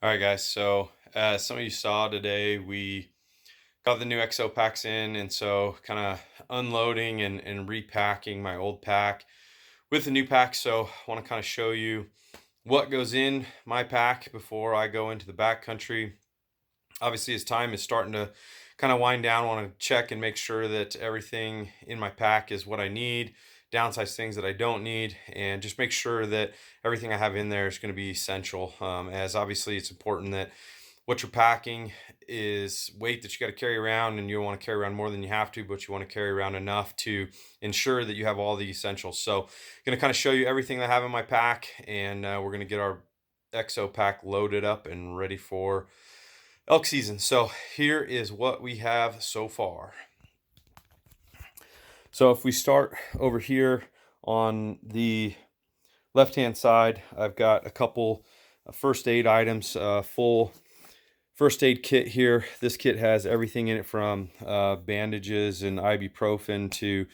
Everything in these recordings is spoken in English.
All right, guys. So, as some of you saw today, we got the new Exo packs in, and so kind of unloading and repacking my old pack with the new pack. So, I want to kind of show you what goes in my pack before I go into the backcountry. Obviously, as time is starting to kind of wind down, I want to check and make sure that everything in my pack is what I need, downsize things that I don't need, and just make sure that everything I have in there is going to be essential. As obviously, it's important that what you're packing is weight that you got to carry around, and you don't want to carry around more than you have to, but you want to carry around enough to ensure that you have all the essentials. So, going to kind of show you everything that I have in my pack, and we're going to get our Exo pack loaded up and ready for elk season. So here is what we have so far. So if we start over here on the left hand side, I've got a couple first aid items, full first aid kit here. This kit has everything in it from bandages and ibuprofen to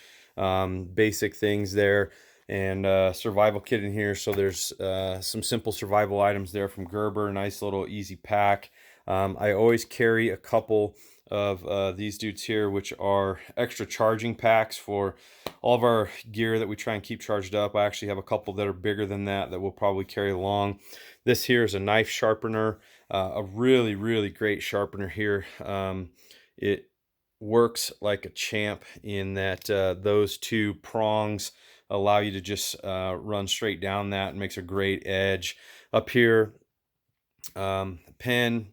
basic things there, and survival kit in here. So there's some simple survival items there from Gerber. Nice little easy pack. I always carry a couple of these dudes here, which are extra charging packs for all of our gear that we try and keep charged up. I actually have a couple that are bigger than that we'll probably carry along. This here is a knife sharpener, a really great sharpener here. It works like a champ in that those two prongs allow you to just run straight down that, and makes a great edge. Up here, pen,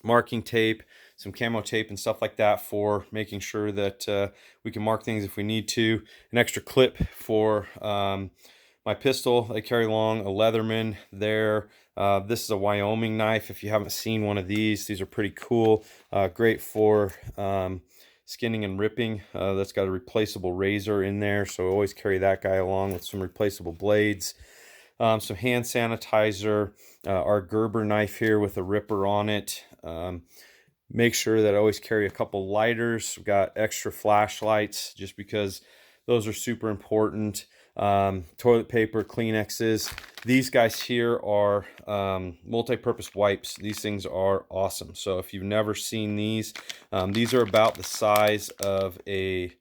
marking tape, some camo tape and stuff like that for making sure that we can mark things if we need to. An extra clip for my pistol I carry along, a Leatherman there. This is a Wyoming knife. If you haven't seen one of these are pretty cool. Great for skinning and ripping. That's got a replaceable razor in there, so always carry that guy along with some replaceable blades. Some hand sanitizer, our Gerber knife here with a ripper on it. Make sure that I always carry a couple lighters. We've got extra flashlights just because those are super important. Toilet paper, Kleenexes. These guys here are multi-purpose wipes. These things are awesome. So if you've never seen these are about the size of a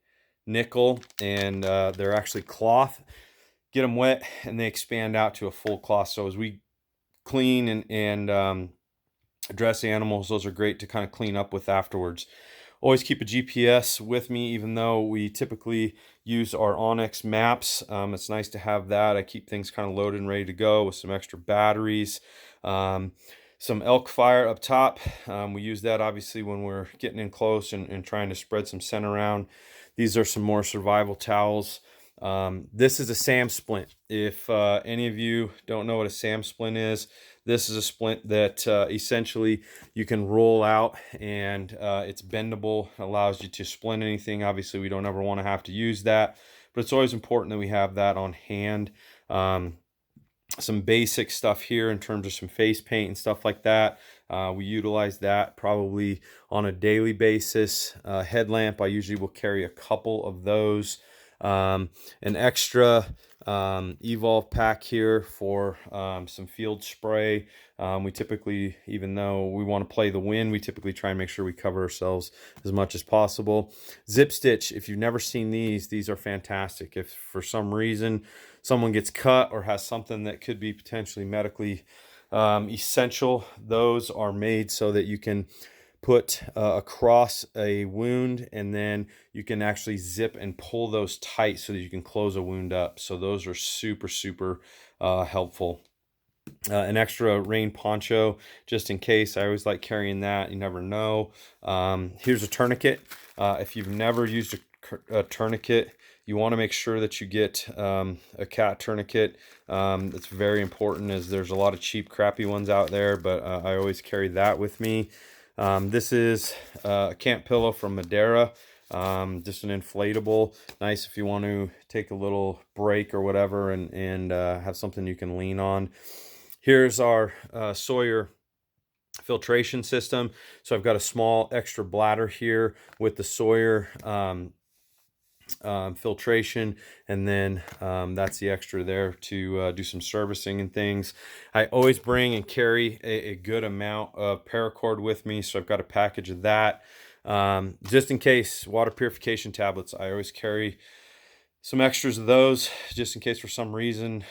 nickel, and they're actually cloth. Get them wet and they expand out to a full cloth. So as we clean and dress animals, those are great to kind of clean up with afterwards. Always keep a GPS with me, even though we typically use our Onyx maps. It's nice to have that. I keep things kind of loaded and ready to go with some extra batteries. Some elk fire up top. We use that obviously when we're getting in close and trying to spread some scent around. These are some more survival towels. This is a SAM splint. If any of you don't know what a SAM splint is, this is a splint that essentially you can roll out, and it's bendable, allows you to splint anything. Obviously, we don't ever want to have to use that, but it's always important that we have that on hand. Some basic stuff here in terms of some face paint and stuff like that. We utilize that probably on a daily basis. Headlamp, I usually will carry a couple of those. An extra Evolve pack here for some field spray. We typically, even though we want to play the wind, we typically try and make sure we cover ourselves as much as possible. Zip stitch, if you've never seen these are fantastic. If for some reason someone gets cut or has something that could be potentially medically essential, those are made so that you can put across a wound, and then you can actually zip and pull those tight so that you can close a wound up. So those are super helpful. An extra rain poncho just in case. I always like carrying that. You never know. Here's a tourniquet. If you've never used a tourniquet, you want to make sure that you get a cat tourniquet. It's very important, as there's a lot of cheap, crappy ones out there, but I always carry that with me. This is a camp pillow from Madeira. Just an inflatable. Nice if you want to take a little break or whatever, and have something you can lean on. Here's our Sawyer filtration system. So I've got a small extra bladder here with the Sawyer filtration, and then that's the extra there to do some servicing and things. I always bring and carry a good amount of paracord with me, so I've got a package of that, just in case. Water purification tablets, I always carry some extras of those, just in case for some reason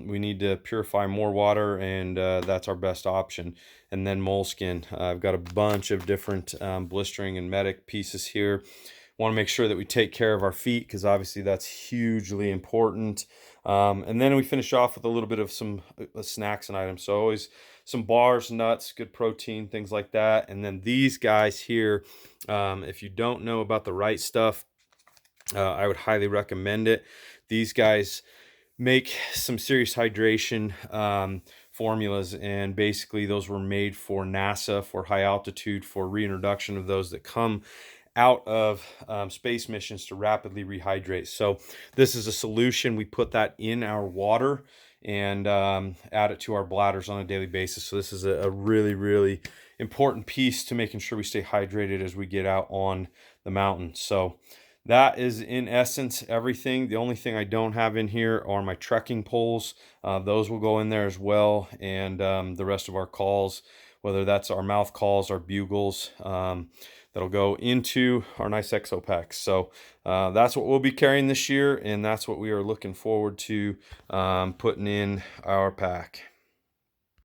we need to purify more water, and that's our best option. And then moleskin, I've got a bunch of different blistering and medic pieces here. Want to make sure that we take care of our feet, because obviously that's hugely important. And then we finish off with a little bit of some snacks and items, so always some bars, nuts, good protein, things like that. And then these guys here, if you don't know about the right stuff, I would highly recommend it. These guys make some serious hydration formulas, and basically those were made for NASA, for high altitude, for reintroduction of those that come out of space missions to rapidly rehydrate. So this is a solution. We put that in our water and add it to our bladders on a daily basis. So this is a really, really important piece to making sure we stay hydrated as we get out on the mountain. So that is in essence everything. The only thing I don't have in here are my trekking poles. Those will go in there as well, and the rest of our calls, whether that's our mouth calls, our bugles, that'll go into our nice Exo packs. So that's what we'll be carrying this year, and that's what we are looking forward to putting in our pack.